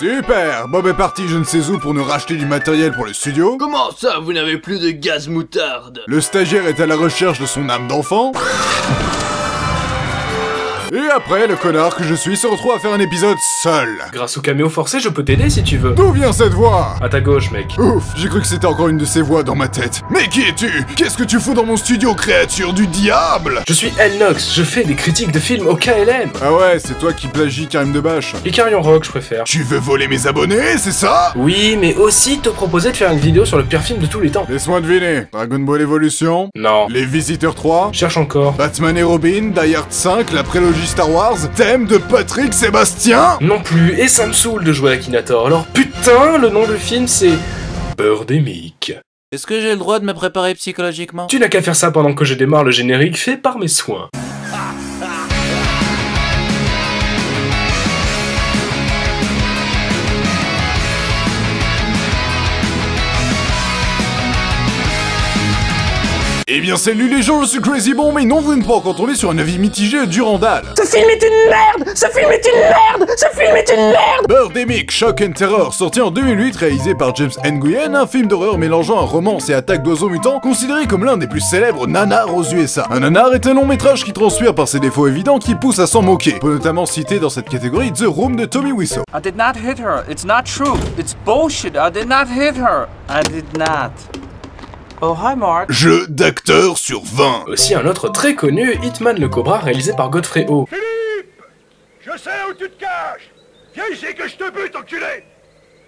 Super! Bob est parti je ne sais où pour nous racheter du matériel pour le studio. Comment ça, vous n'avez plus de gaz moutarde? Le stagiaire est à la recherche de son âme d'enfant. Et après, le connard que je suis se retrouve à faire un épisode seul. Grâce au caméo forcé, je peux t'aider si tu veux. D'où vient cette voix? À ta gauche, mec. Ouf, j'ai cru que c'était encore une de ces voix dans ma tête. Mais qui es-tu? Qu'est-ce que tu fous dans mon studio, créature du diable? Je suis Elnox, je fais des critiques de films au KLM. Ah ouais, c'est toi qui plagie Karim Debache. Icarion Rock, je préfère. Tu veux voler mes abonnés, c'est ça? Oui, mais aussi te proposer de faire une vidéo sur le pire film de tous les temps. Laisse-moi deviner. Dragon Ball Evolution? Non. Les Visiteurs 3? Cherche encore. Batman et Robin? Die Hard 5? La prélogie Star Wars? Thème de Patrick Sébastien? Non plus, et ça me saoule de jouer à Akinator. Alors putain, le nom du film c'est... Birdemic. Est-ce que j'ai le droit de me préparer psychologiquement? Tu n'as qu'à faire ça pendant que je démarre le générique fait par mes soins. Eh bien salut les gens, je suis Crazy Bon, mais non vous n'êtes pas encore tombé sur un avis mitigé du Randall. Ce film est une merde! Ce film est une merde! Ce film est une merde! Birdemic, Shock and Terror, sorti en 2008, réalisé par James Nguyen, un film d'horreur mélangeant un romance et attaque d'oiseaux mutants, considéré comme l'un des plus célèbres nanars aux USA. Un nanar est un long métrage qui transpire par ses défauts évidents qui pousse à s'en moquer. On peut notamment citer dans cette catégorie The Room de Tommy Wiseau. I did not hit her. It's not true. It's bullshit. I did not hit her. I did not. Oh, hi Mark. Jeu d'acteur sur 20. Aussi un autre très connu, Hitman le Cobra, réalisé par Godfrey Ho. Philippe! Je sais où tu te caches! Viens ici que je te bute, enculé!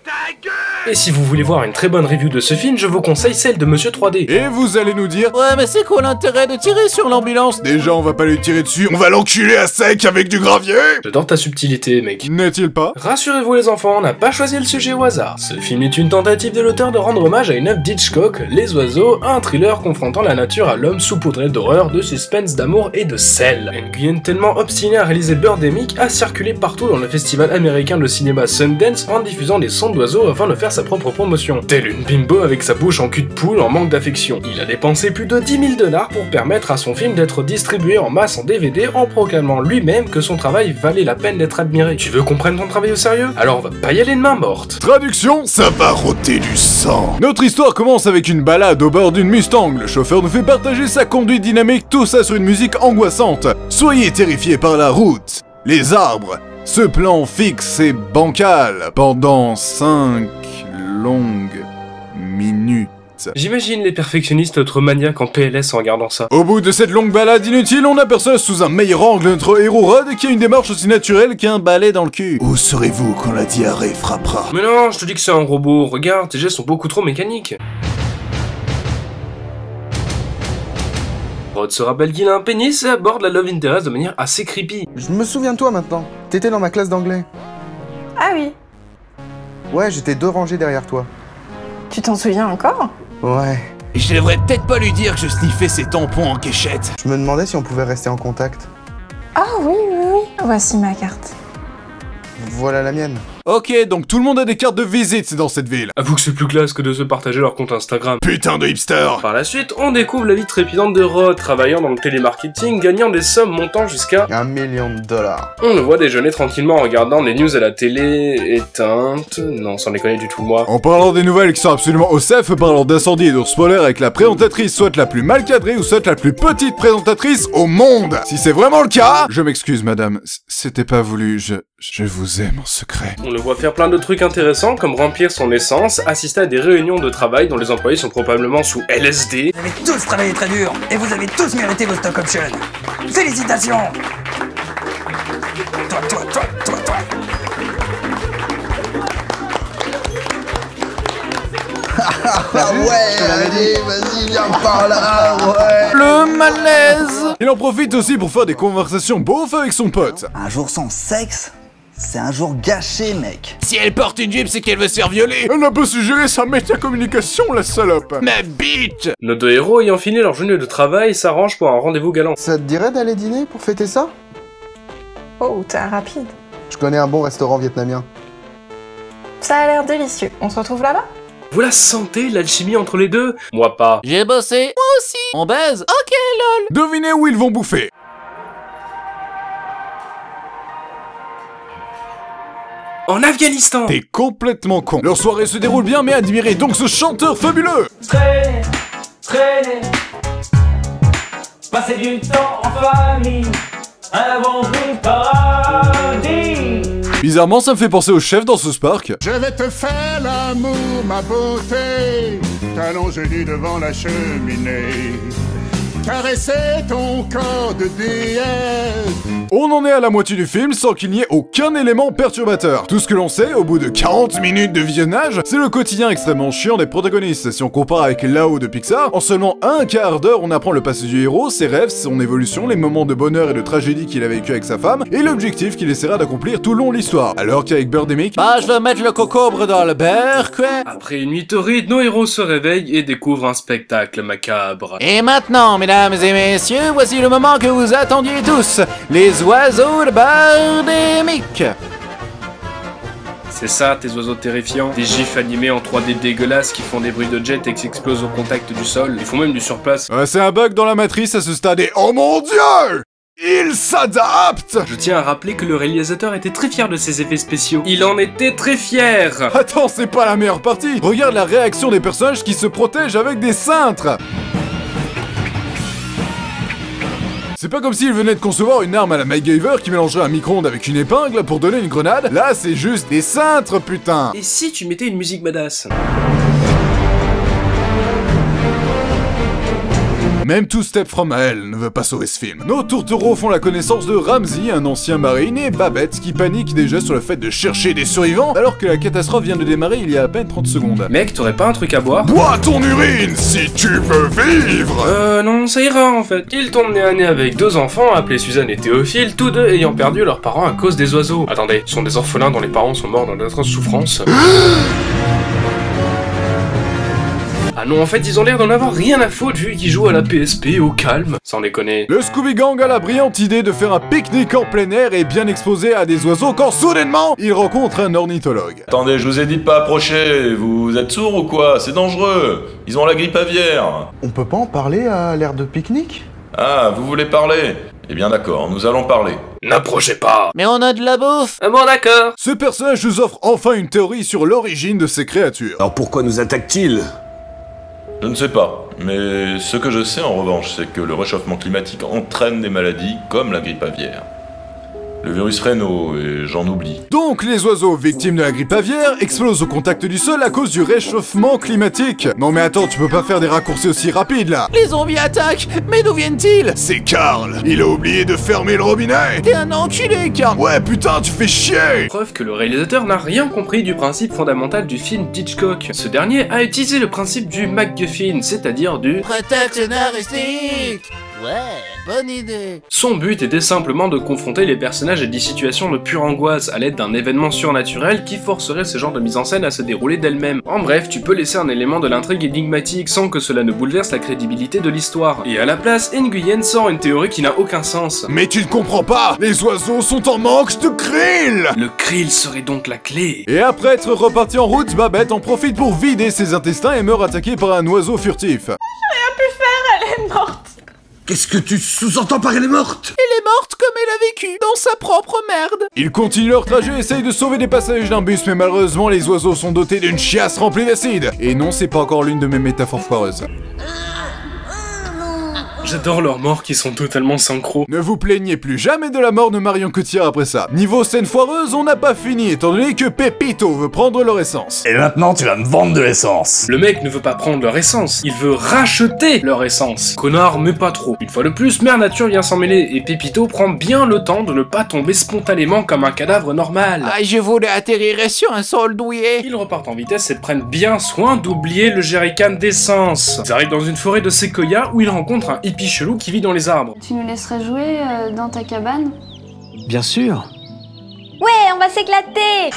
Ta gueule! Et si vous voulez voir une très bonne review de ce film, je vous conseille celle de Monsieur 3D. Et vous allez nous dire, Ouais, mais c'est quoi l'intérêt de tirer sur l'ambulance? déjà on va pas lui tirer dessus, on va l'enculer à sec avec du gravier. J'adore ta subtilité, mec. N'est-il pas? Rassurez-vous les enfants, on n'a pas choisi le sujet au hasard. Ce film est une tentative de l'auteur de rendre hommage à une œuvre d'Hitchcock, Les Oiseaux, un thriller confrontant la nature à l'homme saupoudré d'horreur, de suspense, d'amour et de sel. Nguyen, tellement obstiné à réaliser Birdemic, a circulé partout dans le festival américain de cinéma Sundance en diffusant des sons d'oiseaux afin de faire sa propre promotion. Telle une bimbo avec sa bouche en cul de poule en manque d'affection. Il a dépensé plus de 10 000 $ pour permettre à son film d'être distribué en masse en DVD en proclamant lui-même que son travail valait la peine d'être admiré. Tu veux qu'on prenne ton travail au sérieux? Alors on va pas y aller de main morte. Traduction, ça va rôter du sang. Notre histoire commence avec une balade au bord d'une Mustang. Le chauffeur nous fait partager sa conduite dynamique, tout ça sur une musique angoissante. Soyez terrifiés par la route, les arbres, ce plan fixe et bancal pendant 5 longues minutes. J'imagine les perfectionnistes être maniaques en PLS en regardant ça. Au bout de cette longue balade inutile, on aperçoit sous un meilleur angle notre héros Rod qui a une démarche aussi naturelle qu'un balai dans le cul. Où serez-vous quand la diarrhée frappera? Mais non, je te dis que c'est un robot, regarde, tes gestes sont beaucoup trop mécaniques. Rod se rappelle qu'il a un pénis et aborde la love interest de manière assez creepy. Je me souviens de toi maintenant. T'étais dans ma classe d'anglais. Ah oui, Ouais, j'étais 2 rangées derrière toi. tu t'en souviens encore? Ouais. Je devrais peut-être pas lui dire que je sniffais ses tampons en quéchette. Je me demandais si on pouvait rester en contact. Ah oui, oui, oui. Voici ma carte. Voilà la mienne. Ok, donc tout le monde a des cartes de visite dans cette ville. Avoue que c'est plus classe que de se partager leur compte Instagram. Putain de hipster. Par la suite, on découvre la vie trépidante de Rod, travaillant dans le télémarketing, gagnant des sommes montant jusqu'à... 1 million de $. On le voit déjeuner tranquillement en regardant des news à la télé, éteintes... Non, sans déconner du tout moi. En parlant des nouvelles qui sont absolument au sef, parlant d'incendie et d'ours polaires avec la présentatrice soit la plus mal cadrée ou soit la plus petite présentatrice au monde. Si c'est vraiment le cas, je m'excuse madame, c'était pas voulu, je vous aime en secret. On le voit faire plein de trucs intéressants comme remplir son essence, assister à des réunions de travail dont les employés sont probablement sous LSD. Vous avez tous travaillé très dur et vous avez tous mérité vos stock options. Félicitations! Toi. Ah ouais, allez, vas-y, viens par là, ouais. Le malaise! Il en profite aussi pour faire des conversations beaufs avec son pote. Un jour sans sexe, c'est un jour gâché, mec. Si elle porte une jupe, c'est qu'elle veut se faire violer! Elle n'a pas su gérer sa métacommunication, la salope. Ma bite! Nos deux héros ayant fini leur journée de travail s'arrangent pour un rendez-vous galant. Ça te dirait d'aller dîner pour fêter ça? Oh, t'es rapide. Je connais un bon restaurant vietnamien. Ça a l'air délicieux. On se retrouve là-bas? Vous la sentez, l'alchimie entre les deux? Moi pas. J'ai bossé, moi aussi! On baise? Ok, lol! Devinez où ils vont bouffer. En Afghanistan. T'es complètement con. Leur soirée se déroule bien, mais admirez donc ce chanteur fabuleux. Traîner, passer du temps en famille, un avant-goût paradis. Bizarrement, ça me fait penser au chef dans South Park. Je vais te faire l'amour, ma beauté, t'allonger nu devant la cheminée, caresser ton corps de déesse. On en est à la moitié du film sans qu'il n'y ait aucun élément perturbateur. Tout ce que l'on sait, au bout de 40 minutes de visionnage, c'est le quotidien extrêmement chiant des protagonistes. Si on compare avec Là-haut de Pixar, en seulement un quart d'heure, on apprend le passé du héros, ses rêves, son évolution, les moments de bonheur et de tragédie qu'il a vécu avec sa femme, et l'objectif qu'il essaiera d'accomplir tout le long de l'histoire. Alors qu'avec Birdemic, je vais mettre le cocobre dans le beurre, quoi. Après une nuit torride, nos héros se réveillent et découvrent un spectacle macabre. Et maintenant, mesdames et messieurs, voici le moment que vous attendiez tous. Les oiseaux de Birdemic. C'est ça, tes oiseaux terrifiants. Des gifs animés en 3D dégueulasses qui font des bruits de jet et qui explosent au contact du sol. Ils font même du surplace. C'est un bug dans la matrice à ce stade et oh mon dieu! Il s'adapte! Je tiens à rappeler que le réalisateur était très fier de ses effets spéciaux. Il en était très fier! Attends, c'est pas la meilleure partie! Regarde la réaction des personnages qui se protègent avec des cintres! C'est pas comme s'il venait de concevoir une arme à la MacGyver qui mélangerait un micro-ondes avec une épingle pour donner une grenade. Là, c'est juste des cintres, putain! Et si tu mettais une musique badass? Même Two Step From Hell ne veut pas sauver ce film. Nos tourtereaux font la connaissance de Ramsey, un ancien marine, et Babette qui panique déjà sur le fait de chercher des survivants alors que la catastrophe vient de démarrer il y a à peine 30 secondes. Mec, t'aurais pas un truc à boire? Bois ton urine si tu veux vivre! Non, ça ira en fait. Ils tombent nez à nez avec deux enfants appelés Suzanne et Théophile, tous deux ayant perdu leurs parents à cause des oiseaux. Attendez, ce sont des orphelins dont les parents sont morts dans d'atroces souffrances. Ah non, en fait, ils ont l'air d'en avoir rien à foutre vu qu'ils jouent à la PSP au calme, sans déconner. Le Scooby Gang a la brillante idée de faire un pique-nique en plein air et bien exposé à des oiseaux quand soudainement, ils rencontrent un ornithologue. Attendez, je vous ai dit de pas approcher, vous êtes sourds ou quoi? C'est dangereux, ils ont la grippe aviaire. On peut pas en parler à l'air de pique-nique? Ah, vous voulez parler? Eh bien d'accord, nous allons parler. N'approchez pas! Mais on a de la bouffe! Ah bon, d'accord! Ce personnage nous offre enfin une théorie sur l'origine de ces créatures. Alors pourquoi nous attaque-t-il? Je ne sais pas, mais ce que je sais en revanche, c'est que le réchauffement climatique entraîne des maladies comme la grippe aviaire. Le virus Raynaud, et j'en oublie. Donc les oiseaux victimes de la grippe aviaire explosent au contact du sol à cause du réchauffement climatique. Non mais attends, tu peux pas faire des raccourcis aussi rapides là. Les zombies attaquent, mais d'où viennent-ils? C'est Carl, il a oublié de fermer le robinet. T'es un enculé, Carl. Ouais putain, tu fais chier. Preuve que le réalisateur n'a rien compris du principe fondamental du film Hitchcock. Ce dernier a utilisé le principe du MacGuffin, c'est-à-dire du prétexte scénaristique. Ouais, bonne idée. Son but était simplement de confronter les personnages à des situations de pure angoisse à l'aide d'un événement surnaturel qui forcerait ce genre de mise en scène à se dérouler d'elle-même. En bref, tu peux laisser un élément de l'intrigue énigmatique sans que cela ne bouleverse la crédibilité de l'histoire. Et à la place, Nguyen sort une théorie qui n'a aucun sens. Mais tu ne comprends pas, les oiseaux sont en manque de krill. Le krill serait donc la clé. Et après être reparti en route, Babette en profite pour vider ses intestins et meurt attaquée par un oiseau furtif. J'ai rien pu faire, elle est morte. Qu'est-ce que tu sous-entends par elle est morte? Elle est morte comme elle a vécu, dans sa propre merde. Ils continuent leur trajet et essayent de sauver des passagers d'un bus, mais malheureusement les oiseaux sont dotés d'une chiasse remplie d'acide. Et non, c'est pas encore l'une de mes métaphores foireuses. J'adore leurs morts qui sont totalement synchro. Ne vous plaignez plus jamais de la mort de Marion Cotillard après ça. Niveau scène foireuse, on n'a pas fini, étant donné que Pepito veut prendre leur essence. Et maintenant, tu vas me vendre de l'essence. Le mec ne veut pas prendre leur essence, il veut racheter leur essence. Connard, mais pas trop. Une fois de plus, Mère Nature vient s'en mêler, et Pepito prend bien le temps de ne pas tomber spontanément comme un cadavre normal. Ah, je voulais atterrir sur un sol douillet. Ils repartent en vitesse et prennent bien soin d'oublier le jerrycan d'essence. Ils arrivent dans une forêt de séquoia où ils rencontrent un hippie chelou qui vit dans les arbres. Tu nous laisserais jouer dans ta cabane? Bien sûr. Ouais, on va s'éclater.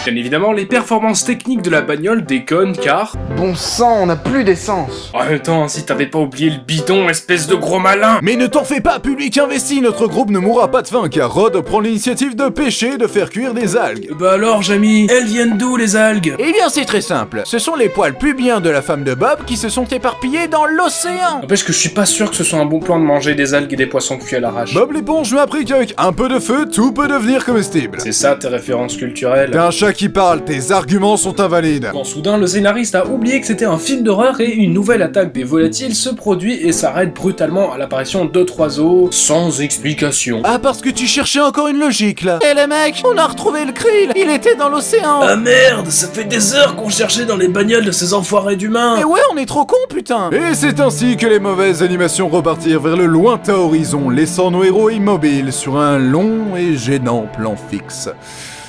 Bien évidemment, les performances techniques de la bagnole déconnent car... Bon sang, on n'a plus d'essence. En même temps, si t'avais pas oublié le bidon, espèce de gros malin. Mais ne t'en fais pas, public investi, notre groupe ne mourra pas de faim car Rod prend l'initiative de pêcher et de faire cuire des algues. Bah alors, Jamie, elles viennent d'où les algues? Eh bien c'est très simple, ce sont les poils pubiens de la femme de Bob qui se sont éparpillés dans l'océan. N'empêche que je suis pas sûr que ce soit un bon plan de manger des algues et des poissons cuits à l'arrache. Bob l'éponge m'a appris qu'avec un peu de feu, tout peut devenir comestible. C'est ça tes références culturelles. T'es un chat qui parle, tes arguments sont invalides. Quand soudain, le scénariste a oublié que c'était un film d'horreur et une nouvelle attaque des volatiles se produit et s'arrête brutalement à l'apparition d'autres oiseaux, sans explication. Ah, parce que tu cherchais encore une logique là. Eh les mecs, on a retrouvé le krill, il était dans l'océan. Ah merde, ça fait des heures qu'on cherchait dans les bagnoles de ces enfoirés d'humains. Mais ouais, on est trop cons putain. Et c'est ainsi que les mauvaises animations repartirent vers le lointain horizon, laissant nos héros immobiles sur un long et gênant plan fixe.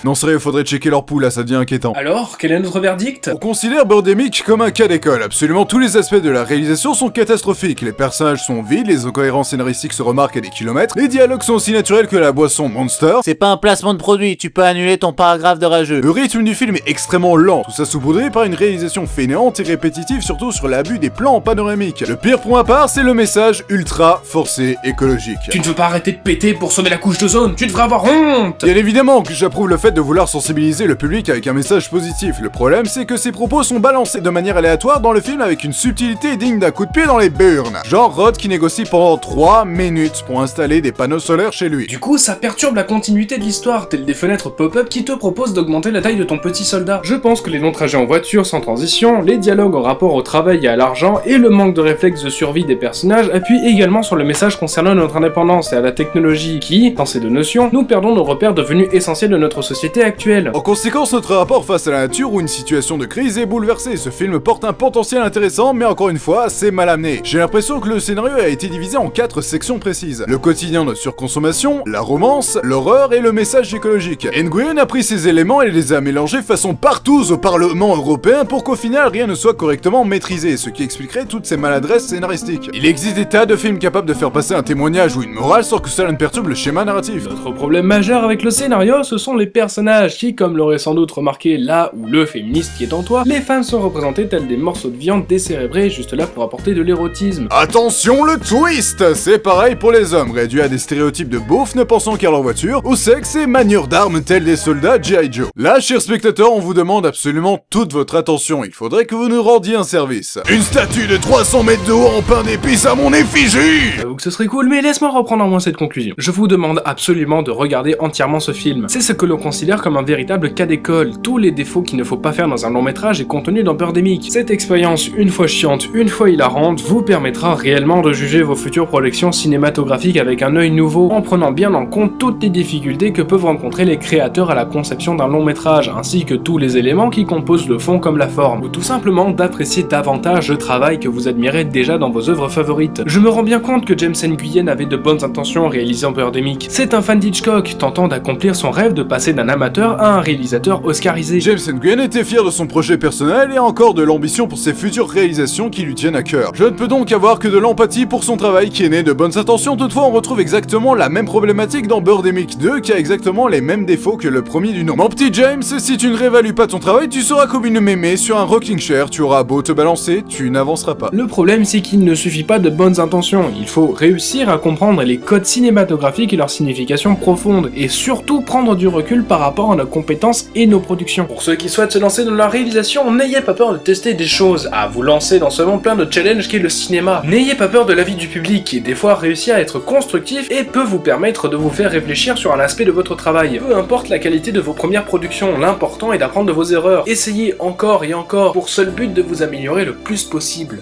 Non sérieux, faudrait checker leur pouls là, ça devient inquiétant. Alors, quel est notre verdict? On considère Birdemic comme un cas d'école. Absolument tous les aspects de la réalisation sont catastrophiques. Les personnages sont vides, les incohérences scénaristiques se remarquent à des kilomètres, les dialogues sont aussi naturels que la boisson Monster. C'est pas un placement de produit, tu peux annuler ton paragraphe de rageux. Le rythme du film est extrêmement lent, tout ça saupoudré par une réalisation fainéante et répétitive, surtout sur l'abus des plans panoramiques. Le pire pour ma part, c'est le message ultra forcé écologique. Tu ne veux pas arrêter de péter pour sauver la couche d'ozone, tu devrais avoir honte. Bien évidemment que j'approuve le fait de vouloir sensibiliser le public avec un message positif. Le problème, c'est que ces propos sont balancés de manière aléatoire dans le film avec une subtilité digne d'un coup de pied dans les burnes. Genre Rod qui négocie pendant 3 minutes pour installer des panneaux solaires chez lui. Du coup, ça perturbe la continuité de l'histoire, telles des fenêtres pop-up qui te proposent d'augmenter la taille de ton petit soldat. Je pense que les longs trajets en voiture sans transition, les dialogues en rapport au travail et à l'argent, et le manque de réflexes de survie des personnages appuient également sur le message concernant notre indépendance et à la technologie qui, dans ces deux notions, nous perdons nos repères devenus essentiels de notre société actuelle. En conséquence, notre rapport face à la nature ou une situation de crise est bouleversé. Ce film porte un potentiel intéressant, mais encore une fois, c'est mal amené. J'ai l'impression que le scénario a été divisé en 4 sections précises. Le quotidien de surconsommation, la romance, l'horreur et le message écologique. Nguyen a pris ces éléments et les a mélangés façon partout au Parlement européen pour qu'au final rien ne soit correctement maîtrisé, ce qui expliquerait toutes ces maladresses scénaristiques. Il existe des tas de films capables de faire passer un témoignage ou une morale sans que cela ne perturbe le schéma narratif. Notre problème majeur avec le scénario, ce sont les personnages qui, comme l'aurait sans doute remarqué là ou le féministe qui est en toi, les femmes sont représentées telles des morceaux de viande décérébrés juste là pour apporter de l'érotisme. Attention le twist! C'est pareil pour les hommes, réduits à des stéréotypes de beaufs ne pensant qu'à leur voiture, au sexe et manieurs d'armes tels des soldats G.I. Joe. Là, chers spectateurs, on vous demande absolument toute votre attention, il faudrait que vous nous rendiez un service. Une statue de 300 mètres de haut en pain d'épices à mon effigie! J'avoue que ce serait cool, mais laisse-moi reprendre en moins cette conclusion. Je vous demande absolument de regarder entièrement ce film. C'est ce que l'on considère comme un véritable cas d'école. Tous les défauts qu'il ne faut pas faire dans un long métrage est contenu dans Birdemic. Cette expérience, une fois chiante, une fois hilarante, vous permettra réellement de juger vos futures projections cinématographiques avec un œil nouveau, en prenant bien en compte toutes les difficultés que peuvent rencontrer les créateurs à la conception d'un long métrage, ainsi que tous les éléments qui composent le fond comme la forme, ou tout simplement d'apprécier davantage le travail que vous admirez déjà dans vos œuvres favorites. Je me rends bien compte que James Nguyen avait de bonnes intentions en réalisant Birdemic. C'est un fan d'Hitchcock, tentant d'accomplir son rêve de passer d'un amateur à un réalisateur oscarisé. James Nguyen était fier de son projet personnel et encore de l'ambition pour ses futures réalisations qui lui tiennent à cœur. Je ne peux donc avoir que de l'empathie pour son travail qui est né de bonnes intentions, toutefois on retrouve exactement la même problématique dans Birdemic 2 qui a exactement les mêmes défauts que le premier du nom. Mon petit James, si tu ne réévalues pas ton travail, tu seras comme une mémé sur un rocking chair, tu auras beau te balancer, tu n'avanceras pas. Le problème c'est qu'il ne suffit pas de bonnes intentions, il faut réussir à comprendre les codes cinématographiques et leur signification profonde, et surtout prendre du recul par rapport à nos compétences et nos productions. Pour ceux qui souhaitent se lancer dans la réalisation, n'ayez pas peur de tester des choses, à vous lancer dans ce monde plein de challenges qu'est le cinéma. N'ayez pas peur de l'avis du public, qui des fois réussit à être constructif et peut vous permettre de vous faire réfléchir sur un aspect de votre travail. Peu importe la qualité de vos premières productions, l'important est d'apprendre de vos erreurs. Essayez encore et encore, pour seul but de vous améliorer le plus possible.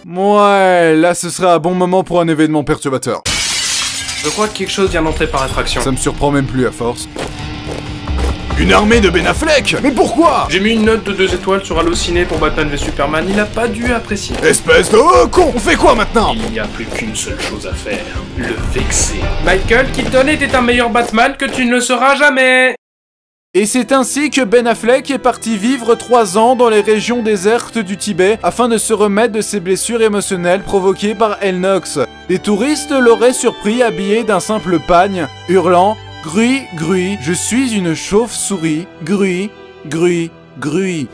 Ouais, là ce sera un bon moment pour un événement perturbateur. Je crois que quelque chose vient d'entrer par attraction. Ça me surprend même plus à force. Une armée de Ben Affleck? Mais pourquoi? J'ai mis une note de 2 étoiles sur Allociné pour Batman v Superman, il a pas dû apprécier. Espèce de con! On fait quoi maintenant? Il n'y a plus qu'une seule chose à faire, le vexer. Michael Keaton était un meilleur Batman que tu ne le seras jamais! Et c'est ainsi que Ben Affleck est parti vivre 3 ans dans les régions désertes du Tibet afin de se remettre de ses blessures émotionnelles provoquées par El Nox. Les touristes l'auraient surpris habillé d'un simple pagne, hurlant Gruy, gruy, je suis une chauve-souris. Gruy, gruy, gruy.